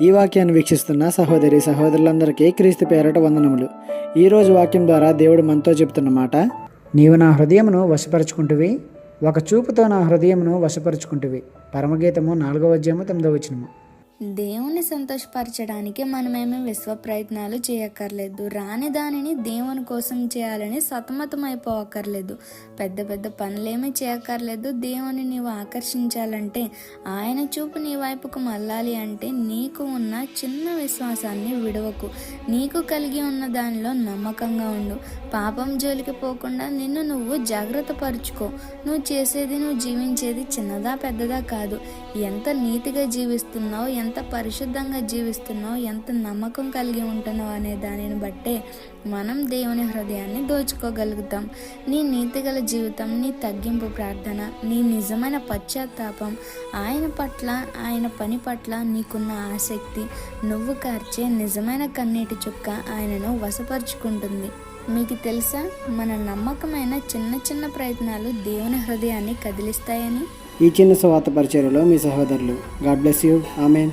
ఈ వాక్యాన్ని వీక్షిస్తున్న సహోదరి సహోదరులందరికీ క్రీస్తు పేరట వందనములు. ఈరోజు వాక్యం ద్వారా దేవుడు మనతో చెబుతున్న మాట, నీవు నా హృదయమును వశపరుచుకుంటువి, ఒక చూపుతో నా హృదయమును వశపరుచుకుంటువి. పరమగీతము 4:9. దేవుని సంతోషపరచడానికి మనమేమీ విశ్వ ప్రయత్నాలు చేయక్కర్లేదు. రాని దానిని దేవుని కోసం చేయాలని సతమతమైపోవక్కర్లేదు. పెద్ద పెద్ద పనులేమీ చేయక్కర్లేదు. దేవుని నీవు ఆకర్షించాలంటే, ఆయన చూపు నీ వైపుకు మళ్ళాలి అంటే నీకు ఉన్న చిన్న విశ్వాసాన్ని విడవకు. నీకు కలిగి ఉన్న దానిలో నమ్మకంగా ఉండు. పాపం జోలికి పోకుండా నిన్ను నువ్వు జాగ్రత్త పరుచుకో. నువ్వు చేసేది, నువ్వు జీవించేది చిన్నదా పెద్దదా కాదు. ఎంత నీతిగా జీవిస్తున్నావు, ఎంత పరిశుద్ధంగా జీవిస్తున్నావు, ఎంత నమ్మకం కలిగి ఉంటున్నావు అనే దానిని బట్టే మనం దేవుని హృదయాన్ని దోచుకోగలుగుతాం. నీ నీతిగల జీవితం, నీ తగ్గింపు ప్రార్థన, నీ నిజమైన పశ్చాత్తాపం, ఆయన పట్ల, ఆయన పని పట్ల నీకున్న ఆసక్తి, నువ్వు కార్చే నిజమైన కన్నీటి చుక్క ఆయనను వశపరుచుకుంటుంది. మీకు తెలుసా, మన నమ్మకమైన చిన్న చిన్న ప్రయత్నాలు దేవుని హృదయాన్ని కదిలిస్తాయని. ఈ చిన్న సువార్త పరిచర్యలో మీ సహోదరులు. God bless you. ఆమేన్.